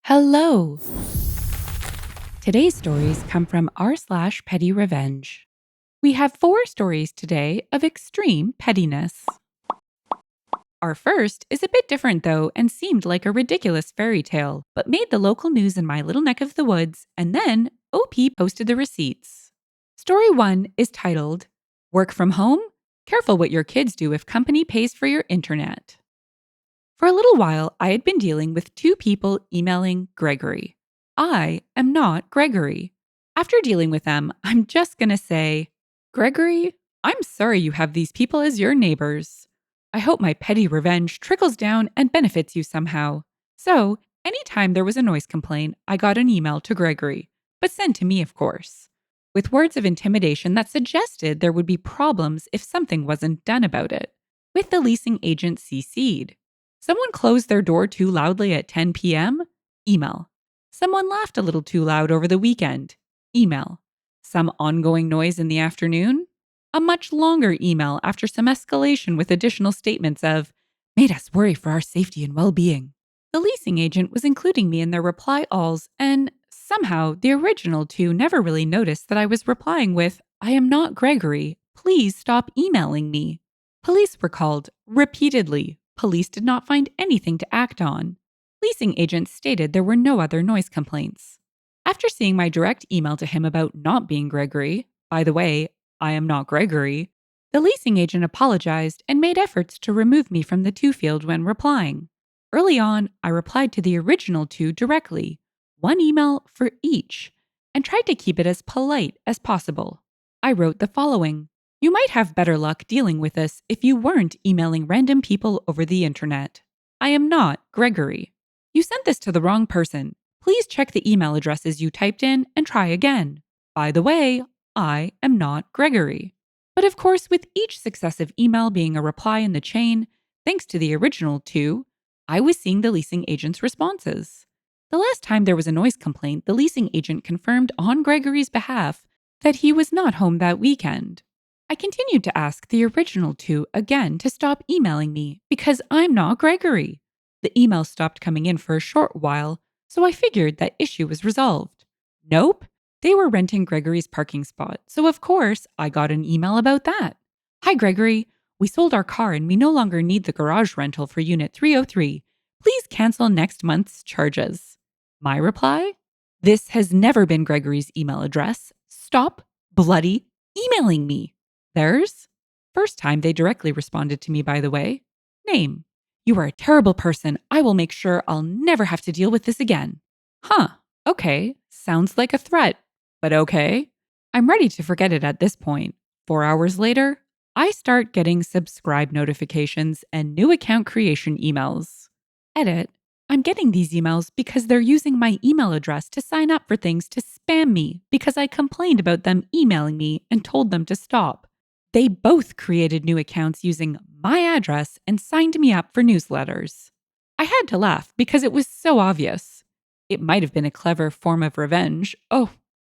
Hello! Today's stories come from r/PettyRevenge. We have 4 stories today of extreme pettiness. Our first is a bit different though and seemed like a ridiculous fairy tale, but made the local news in my little neck of the woods, and then OP posted the receipts. Story 1 is titled, Work from Home? Careful what your kids do if company pays for your internet. For a little while, I had been dealing with 2 people emailing Gregory. I am not Gregory. After dealing with them, I'm just going to say, Gregory, I'm sorry you have these people as your neighbors. I hope my petty revenge trickles down and benefits you somehow. So, anytime there was a noise complaint, I got an email to Gregory, but sent to me, of course, with words of intimidation that suggested there would be problems if something wasn't done about it, with the leasing agent CC'd. Someone closed their door too loudly at 10 p.m.? Email. Someone laughed a little too loud over the weekend? Email. Some ongoing noise in the afternoon? A much longer email after some escalation with additional statements of, made us worry for our safety and well-being. The leasing agent was including me in their reply alls, and somehow the original 2 never really noticed that I was replying with, I am not Gregory. Please stop emailing me. Police were called repeatedly. Police did not find anything to act on. Leasing agents stated there were no other noise complaints. After seeing my direct email to him about not being Gregory, by the way, I am not Gregory, the leasing agent apologized and made efforts to remove me from the 2 field when replying. Early on, I replied to the original 2 directly, 1 email for each, and tried to keep it as polite as possible. I wrote the following. You might have better luck dealing with this if you weren't emailing random people over the internet. I am not Gregory. You sent this to the wrong person. Please check the email addresses you typed in and try again. By the way, I am not Gregory. But of course, with each successive email being a reply in the chain, thanks to the original 2, I was seeing the leasing agent's responses. The last time there was a noise complaint, the leasing agent confirmed on Gregory's behalf that he was not home that weekend. I continued to ask the original 2 again to stop emailing me because I'm not Gregory. The email stopped coming in for a short while, so I figured that issue was resolved. Nope, they were renting Gregory's parking spot, so of course I got an email about that. Hi Gregory, we sold our car and we no longer need the garage rental for Unit 303. Please cancel next month's charges. My reply? This has never been Gregory's email address. Stop bloody emailing me. Theirs? First time they directly responded to me, by the way. Name. You are a terrible person. I will make sure I'll never have to deal with this again. Huh. Okay. Sounds like a threat. But okay. I'm ready to forget it at this point. 4 hours later, I start getting subscribe notifications and new account creation emails. Edit. I'm getting these emails because they're using my email address to sign up for things to spam me because I complained about them emailing me and told them to stop. They both created new accounts using my address and signed me up for newsletters. I had to laugh because it was so obvious. It might have been a clever form of revenge,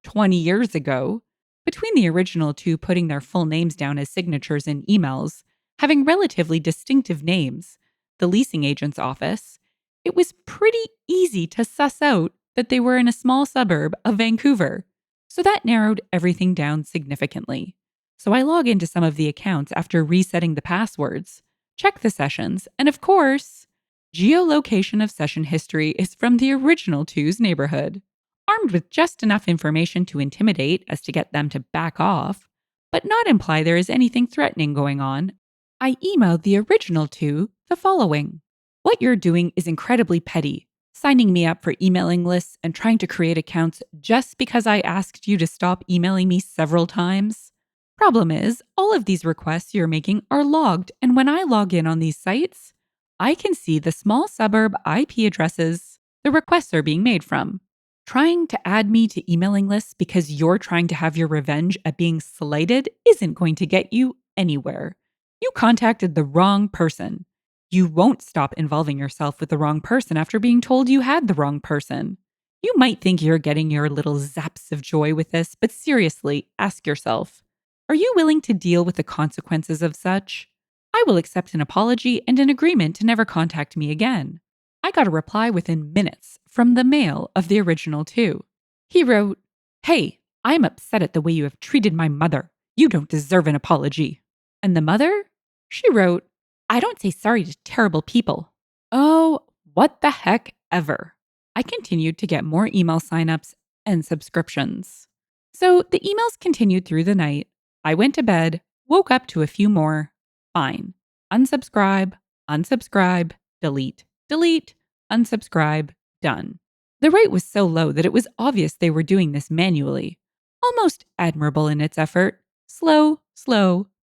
20 years ago. Between the original 2 putting their full names down as signatures in emails, having relatively distinctive names, the leasing agent's office, it was pretty easy to suss out that they were in a small suburb of Vancouver. So that narrowed everything down significantly. So I log into some of the accounts after resetting the passwords, check the sessions, and of course, geolocation of session history is from the original 2's neighborhood. Armed with just enough information to intimidate as to get them to back off, but not imply there is anything threatening going on, I emailed the original 2 the following. What you're doing is incredibly petty, signing me up for emailing lists and trying to create accounts just because I asked you to stop emailing me several times. Problem is, all of these requests you're making are logged, and when I log in on these sites, I can see the small suburb IP addresses the requests are being made from. Trying to add me to emailing lists because you're trying to have your revenge at being slighted isn't going to get you anywhere. You contacted the wrong person. You won't stop involving yourself with the wrong person after being told you had the wrong person. You might think you're getting your little zaps of joy with this, but seriously, ask yourself, are you willing to deal with the consequences of such? I will accept an apology and an agreement to never contact me again. I got a reply within minutes from the male of the original two. He wrote, "Hey, I'm upset at the way you have treated my mother. You don't deserve an apology." And the mother? She wrote, "I don't say sorry to terrible people." Oh, what the heck ever. I continued to get more email signups and subscriptions. So the emails continued through the night. I went to bed, woke up to a few more. Fine. Unsubscribe, unsubscribe, delete, delete, unsubscribe, done. The rate was so low that it was obvious they were doing this manually. Almost admirable in its effort. Slow,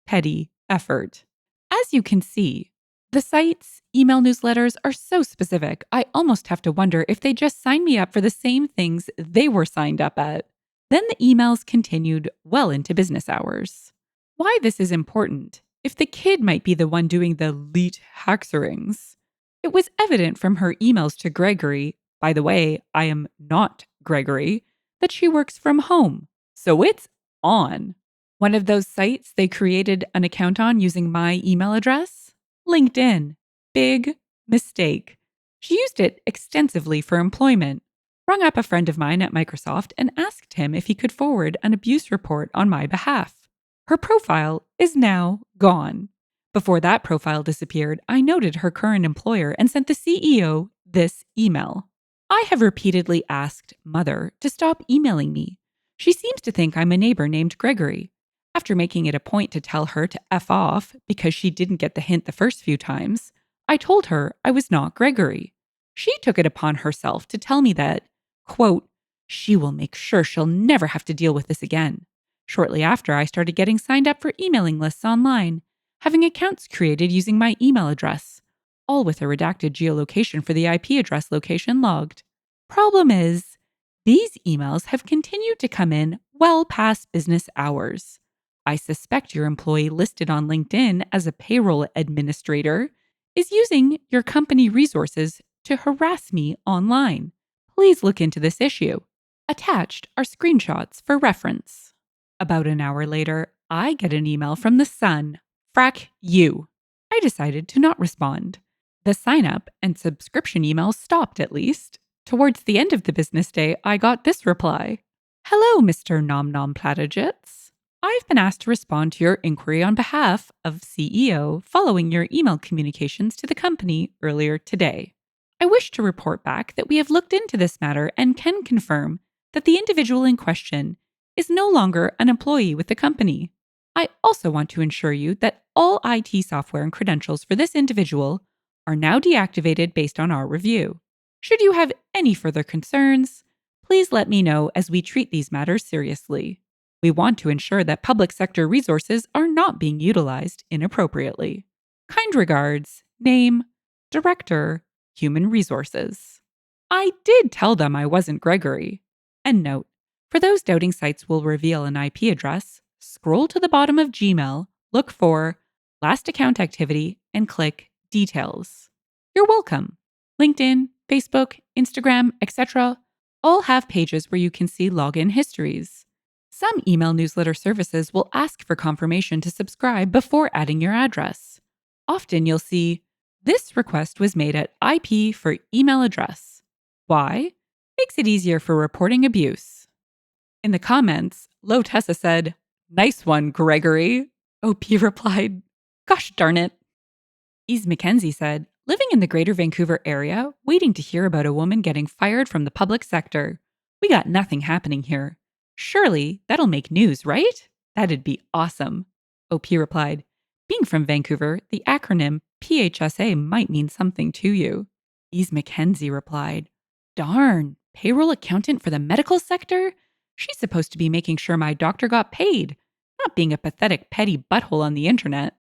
petty effort. As you can see, the site's email newsletters are so specific, I almost have to wonder if they just signed me up for the same things they were signed up at. Then the emails continued well into business hours. Why this is important, if the kid might be the one doing the leet haxerings. It was evident from her emails to Gregory, by the way, I am not Gregory, that she works from home. So it's on. One of those sites they created an account on using my email address? LinkedIn. Big mistake. She used it extensively for employment. Rung up a friend of mine at Microsoft and asked him if he could forward an abuse report on my behalf. Her profile is now gone. Before that profile disappeared, I noted her current employer and sent the CEO this email. I have repeatedly asked Mother to stop emailing me. She seems to think I'm a neighbor named Gregory. After making it a point to tell her to F off because she didn't get the hint the first few times, I told her I was not Gregory. She took it upon herself to tell me that, quote, she will make sure she'll never have to deal with this again. Shortly after, I started getting signed up for emailing lists online, having accounts created using my email address, all with a redacted geolocation for the IP address location logged. Problem is, these emails have continued to come in well past business hours. I suspect your employee listed on LinkedIn as a payroll administrator is using your company resources to harass me online. Please look into this issue. Attached are screenshots for reference. About an hour later, I get an email from the Sun. Frack you. I decided to not respond. The sign up and subscription emails stopped at least. Towards the end of the business day, I got this reply. Hello, Mr. Nom Nom Platigits. I've been asked to respond to your inquiry on behalf of CEO following your email communications to the company earlier today. I wish to report back that we have looked into this matter and can confirm that the individual in question is no longer an employee with the company. I also want to ensure you that all IT software and credentials for this individual are now deactivated based on our review. Should you have any further concerns, please let me know as we treat these matters seriously. We want to ensure that public sector resources are not being utilized inappropriately. Kind regards, name, Director, Human Resources. I did tell them I wasn't Gregory. End note, for those doubting sites will reveal an IP address, scroll to the bottom of Gmail, look for last account activity, and click Details. You're welcome. LinkedIn, Facebook, Instagram, etc. all have pages where you can see login histories. Some email newsletter services will ask for confirmation to subscribe before adding your address. Often you'll see, this request was made at IP for email address. Why? Makes it easier for reporting abuse. In the comments, Lo Tessa said, nice one, Gregory. OP replied, gosh darn it. Ease Mackenzie said, living in the greater Vancouver area, waiting to hear about a woman getting fired from the public sector. We got nothing happening here. Surely that'll make news, right? That'd be awesome. OP replied, being from Vancouver, the acronym PHSA might mean something to you. Ease Mackenzie replied, darn, payroll accountant for the medical sector? She's supposed to be making sure my doctor got paid, not being a pathetic petty butthole on the internet.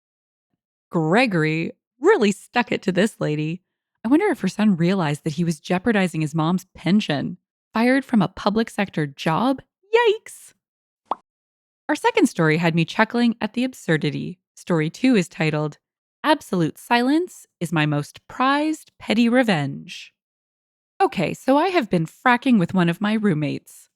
Gregory really stuck it to this lady. I wonder if her son realized that he was jeopardizing his mom's pension. Fired from a public sector job? Yikes! Our second story had me chuckling at the absurdity. Story 2 is titled, Absolute Silence is My Most Prized Petty Revenge. Okay, so I have been fracking with one of my roommates.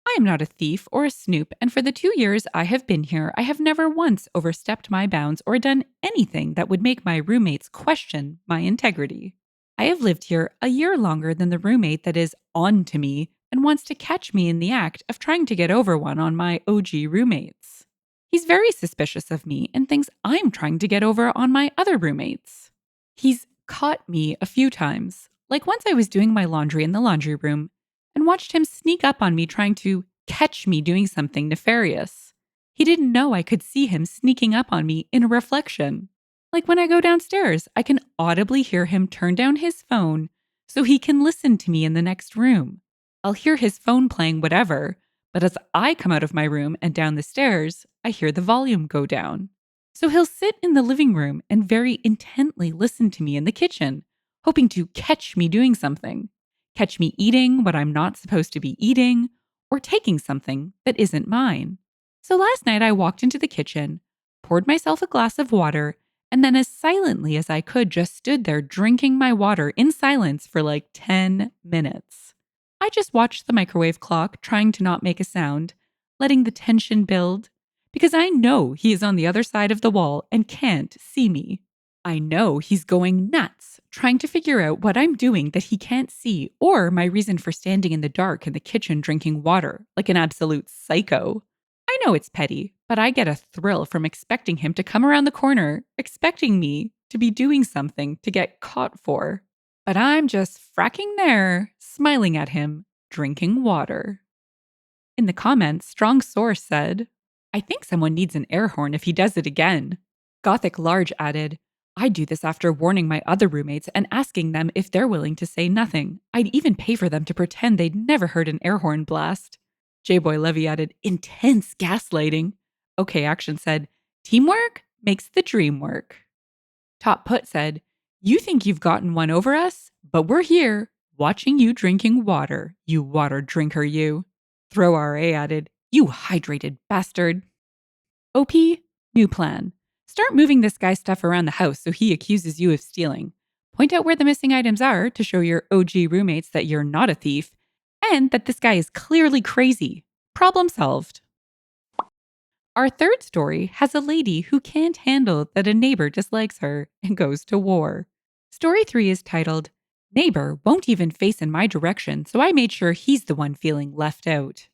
I am not a thief or a snoop, and for the 2 years I have been here, I have never once overstepped my bounds or done anything that would make my roommates question my integrity. I have lived here a year longer than the roommate that is on to me and wants to catch me in the act of trying to get over one on my OG roommates. He's very suspicious of me and thinks I'm trying to get over on my other roommates. He's caught me a few times, like once I was doing my laundry in the laundry room and watched him sneak up on me trying to catch me doing something nefarious. He didn't know I could see him sneaking up on me in a reflection. Like when I go downstairs, I can audibly hear him turn down his phone so he can listen to me in the next room. I'll hear his phone playing whatever, but as I come out of my room and down the stairs, I hear the volume go down. So he'll sit in the living room and very intently listen to me in the kitchen, hoping to catch me doing something. Catch me eating what I'm not supposed to be eating, or taking something that isn't mine. So last night I walked into the kitchen, poured myself a glass of water, and then as silently as I could just stood there drinking my water in silence for like 10 minutes. I just watched the microwave clock trying to not make a sound, letting the tension build, because I know he is on the other side of the wall and can't see me. I know he's going nuts, trying to figure out what I'm doing that he can't see or my reason for standing in the dark in the kitchen drinking water like an absolute psycho. I know it's petty, but I get a thrill from expecting him to come around the corner, expecting me to be doing something to get caught for. But I'm just fracking there, smiling at him, drinking water. In the comments, Strong Source said, I think someone needs an air horn if he does it again. Gothic Large added, I'd do this after warning my other roommates and asking them if they're willing to say nothing. I'd even pay for them to pretend they'd never heard an air horn blast. J-Boy Levy added, intense gaslighting. OK Action said, teamwork makes the dream work. Top Put said, you think you've gotten one over us, but we're here, watching you drinking water, you water drinker, you. Throw RA added, you hydrated bastard. OP, new plan. Start moving this guy's stuff around the house so he accuses you of stealing. Point out where the missing items are to show your OG roommates that you're not a thief and that this guy is clearly crazy. Problem solved. Our third story has a lady who can't handle that a neighbor dislikes her and goes to war. Story 3 is titled, Neighbor Won't Even Face in My Direction, so I made sure he's the one feeling left out.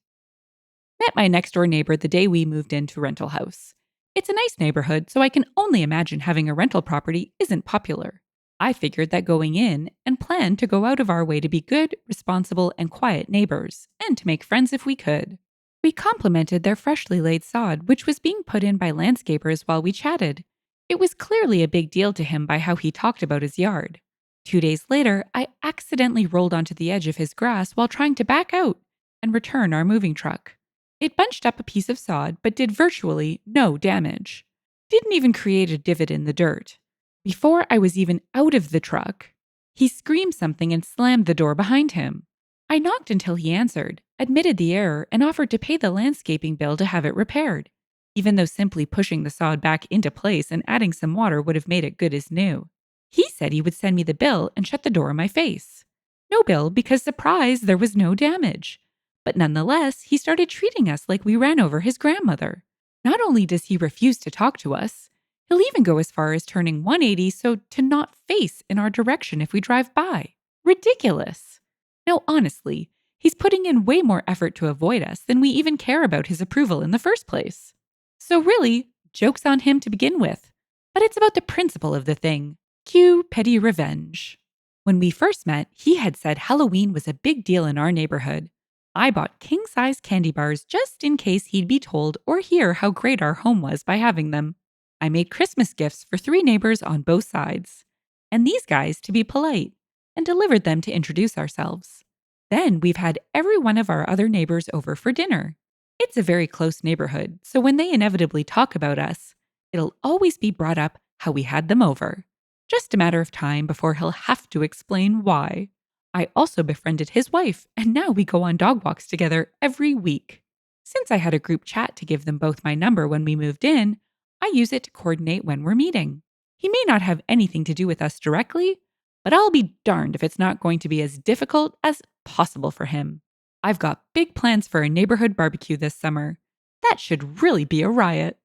Met my next door neighbor the day we moved into rental house. It's a nice neighborhood, so I can only imagine having a rental property isn't popular. I figured that going in and planned to go out of our way to be good, responsible, and quiet neighbors, and to make friends if we could. We complimented their freshly laid sod, which was being put in by landscapers while we chatted. It was clearly a big deal to him by how he talked about his yard. 2 days later, I accidentally rolled onto the edge of his grass while trying to back out and return our moving truck. It bunched up a piece of sod, but did virtually no damage. Didn't even create a divot in the dirt. Before I was even out of the truck, he screamed something and slammed the door behind him. I knocked until he answered, admitted the error, and offered to pay the landscaping bill to have it repaired, even though simply pushing the sod back into place and adding some water would have made it good as new. He said he would send me the bill and shut the door in my face. No bill because, surprise, there was no damage. But nonetheless, he started treating us like we ran over his grandmother. Not only does he refuse to talk to us, he'll even go as far as turning 180 so to not face in our direction if we drive by. Ridiculous. Now, honestly, he's putting in way more effort to avoid us than we even care about his approval in the first place. So really, joke's on him to begin with. But it's about the principle of the thing. Cue PettyRevenge. When we first met, he had said Halloween was a big deal in our neighborhood. I bought king-size candy bars just in case he'd be told or hear how great our home was by having them. I made Christmas gifts for 3 neighbors on both sides, and these guys to be polite, and delivered them to introduce ourselves. Then we've had every one of our other neighbors over for dinner. It's a very close neighborhood, so when they inevitably talk about us, it'll always be brought up how we had them over. Just a matter of time before he'll have to explain why. I also befriended his wife, and now we go on dog walks together every week. Since I had a group chat to give them both my number when we moved in, I use it to coordinate when we're meeting. He may not have anything to do with us directly, but I'll be darned if it's not going to be as difficult as possible for him. I've got big plans for a neighborhood barbecue this summer. That should really be a riot.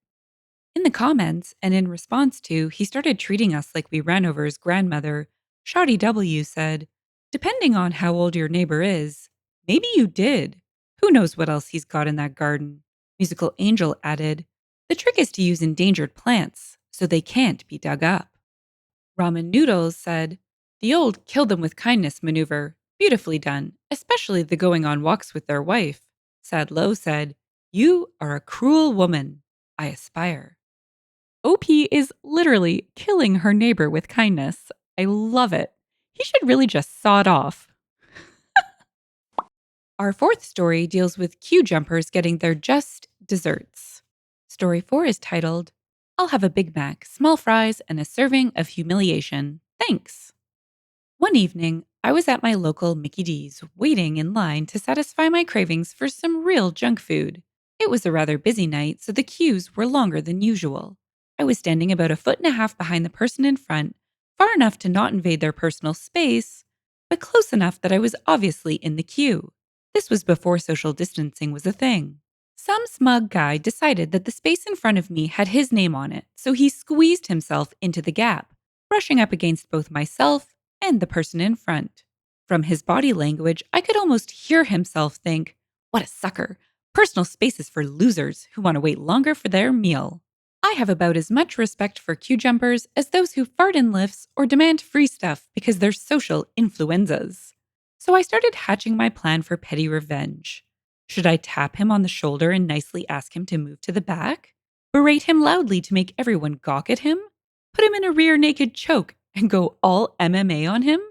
In the comments, and in response to, he started treating us like we ran over his grandmother, Shoddy W said, "Depending on how old your neighbor is, maybe you did. Who knows what else he's got in that garden?" Musical Angel added, "The trick is to use endangered plants so they can't be dug up." Ramen Noodles said, "The old kill them with kindness maneuver. Beautifully done, especially the going on walks with their wife." Sad Low said, "You are a cruel woman. I aspire." OP is literally killing her neighbor with kindness. I love it. He should really just saw it off. Our fourth story deals with queue jumpers getting their just desserts. Story 4 is titled, "I'll have a Big Mac, small fries, and a serving of humiliation. Thanks." One evening, I was at my local Mickey D's waiting in line to satisfy my cravings for some real junk food. It was a rather busy night, so the queues were longer than usual. I was standing about a foot and a half behind the person in front, far enough to not invade their personal space, but close enough that I was obviously in the queue. This was before social distancing was a thing. Some smug guy decided that the space in front of me had his name on it, so he squeezed himself into the gap, brushing up against both myself and the person in front. From his body language, I could almost hear himself think, "What a sucker! Personal space is for losers who want to wait longer for their meal." I have about as much respect for queue jumpers as those who fart in lifts or demand free stuff because they're social influenzas. So I started hatching my plan for petty revenge. Should I tap him on the shoulder and nicely ask him to move to the back? Berate him loudly to make everyone gawk at him? Put him in a rear naked choke and go all MMA on him?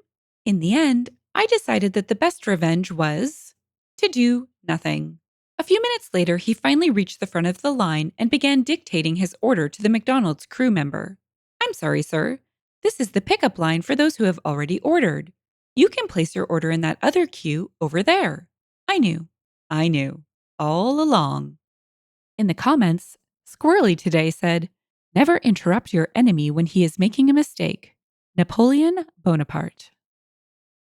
In the end, I decided that the best revenge was to do nothing. A few minutes later, he finally reached the front of the line and began dictating his order to the McDonald's crew member. "I'm sorry, sir. This is the pickup line for those who have already ordered. You can place your order in that other queue over there." I knew, all along. In the comments, Squirrely Today said, "Never interrupt your enemy when he is making a mistake. Napoleon Bonaparte."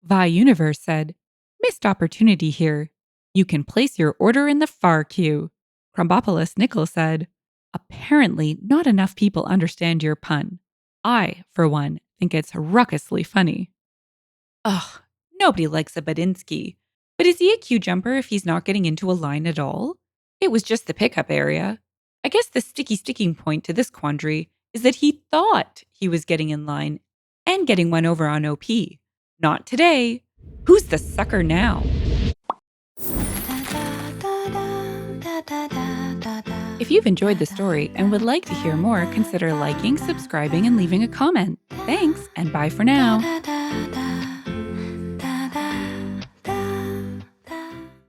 Vi Universe said, "Missed opportunity here. You can place your order in the far queue." Crumbopolis Nickel said, "Apparently not enough people understand your pun. I, for one, think it's ruckusly funny." Ugh, nobody likes a Badinsky. But is he a queue jumper if he's not getting into a line at all? It was just the pickup area. I guess the sticky sticking point to this quandary is that he thought he was getting in line and getting one over on OP. Not today. Who's the sucker now? If you've enjoyed the story and would like to hear more, consider liking, subscribing, and leaving a comment. Thanks, and bye for now.